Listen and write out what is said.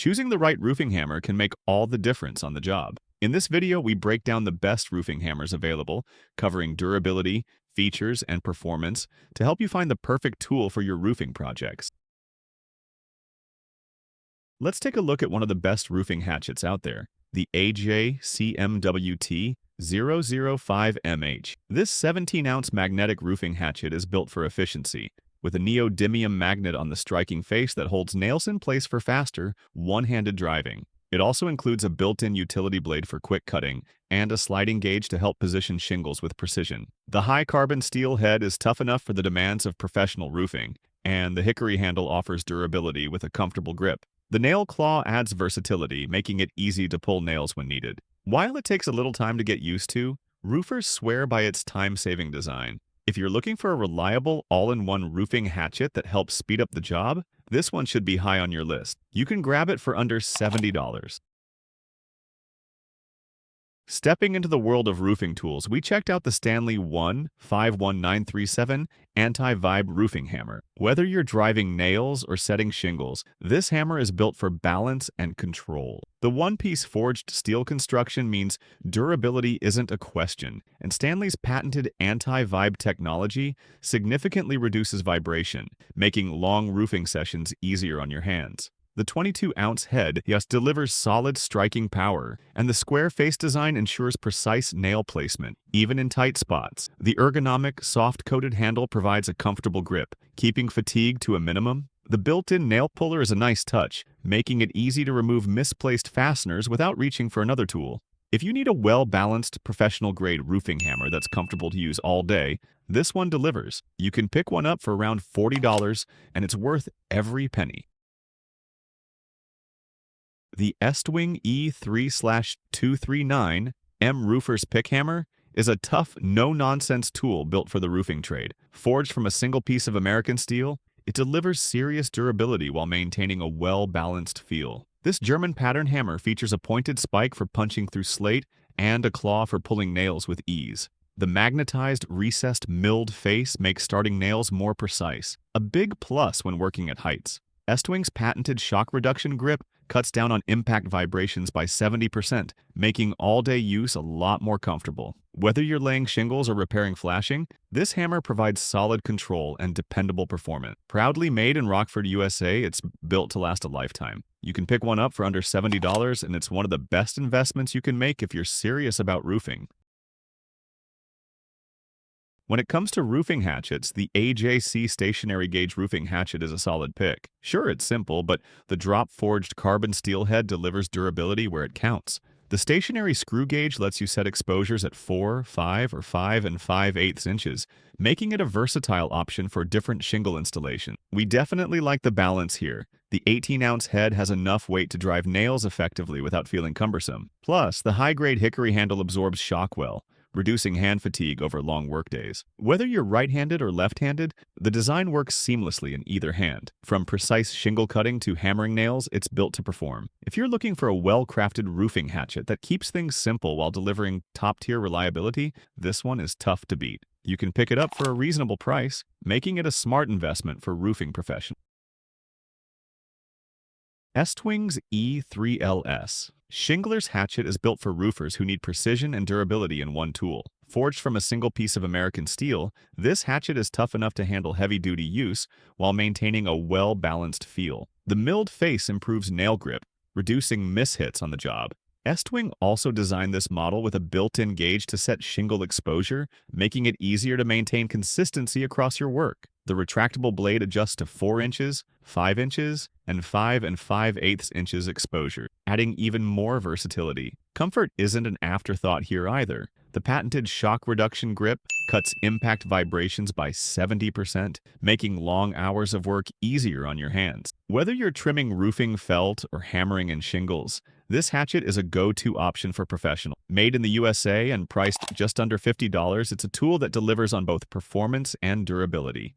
Choosing the right roofing hammer can make all the difference on the job. In this video, we break down the best roofing hammers available, covering durability, features, and performance to help you find the perfect tool for your roofing projects. Let's take a look at one of the best roofing hatchets out there, the AJ-CMWT 005MH. This 17-ounce magnetic roofing hatchet is built for efficiency, with a neodymium magnet on the striking face that holds nails in place for faster, one-handed driving. It also includes a built-in utility blade for quick cutting and a sliding gauge to help position shingles with precision. The high-carbon steel head is tough enough for the demands of professional roofing, and the hickory handle offers durability with a comfortable grip. The nail claw adds versatility, making it easy to pull nails when needed. While it takes a little time to get used to, roofers swear by its time-saving design. If you're looking for a reliable, all-in-one roofing hatchet that helps speed up the job, this one should be high on your list. You can grab it for under $70. Stepping into the world of roofing tools, we checked out the Stanley 51937 Anti-Vibe Roofing Hammer. Whether you're driving nails or setting shingles, this hammer is built for balance and control. The one-piece forged steel construction means durability isn't a question, and Stanley's patented anti-vibe technology significantly reduces vibration, making long roofing sessions easier on your hands. The 22-ounce head delivers solid striking power, and the square face design ensures precise nail placement, even in tight spots. The ergonomic, soft-coated handle provides a comfortable grip, keeping fatigue to a minimum. The built-in nail puller is a nice touch, making it easy to remove misplaced fasteners without reaching for another tool. If you need a well-balanced, professional-grade roofing hammer that's comfortable to use all day, this one delivers. You can pick one up for around $40, and it's worth every penny. The Estwing E3/239 M Roofer's Pick Hammer is a tough, no-nonsense tool built for the roofing trade. Forged from a single piece of American steel, it delivers serious durability while maintaining a well-balanced feel. This German pattern hammer features a pointed spike for punching through slate and a claw for pulling nails with ease. The magnetized, recessed, milled face makes starting nails more precise, a big plus when working at heights. Estwing's patented shock reduction grip cuts down on impact vibrations by 70%, making all-day use a lot more comfortable. Whether you're laying shingles or repairing flashing, this hammer provides solid control and dependable performance. Proudly made in Rockford, USA, it's built to last a lifetime. You can pick one up for under $70, and it's one of the best investments you can make if you're serious about roofing. When it comes to roofing hatchets, the AJC stationary gauge roofing hatchet is a solid pick. Sure, it's simple, but the drop-forged carbon steel head delivers durability where it counts. The stationary screw gauge lets you set exposures at 4, 5, or 5 5/8 inches, making it a versatile option for different shingle installation. We definitely like the balance here. The 18-ounce head has enough weight to drive nails effectively without feeling cumbersome. Plus, the high-grade hickory handle absorbs shock well, reducing hand fatigue over long workdays. Whether you're right-handed or left-handed, the design works seamlessly in either hand. From precise shingle cutting to hammering nails, it's built to perform. If you're looking for a well-crafted roofing hatchet that keeps things simple while delivering top-tier reliability, this one is tough to beat. You can pick it up for a reasonable price, making it a smart investment for roofing professionals. Estwing's E3LS Shingler's hatchet is built for roofers who need precision and durability in one tool. Forged from a single piece of American steel, this hatchet is tough enough to handle heavy-duty use while maintaining a well-balanced feel. The milled face improves nail grip, reducing mishits on the job. Estwing also designed this model with a built-in gauge to set shingle exposure, making it easier to maintain consistency across your work. The retractable blade adjusts to 4 inches, 5 inches, and 5 5/8 inches exposure, adding even more versatility. Comfort isn't an afterthought here either. The patented shock reduction grip cuts impact vibrations by 70%, making long hours of work easier on your hands. Whether you're trimming roofing felt or hammering in shingles, this hatchet is a go-to option for professionals. Made in the USA and priced just under $50, it's a tool that delivers on both performance and durability.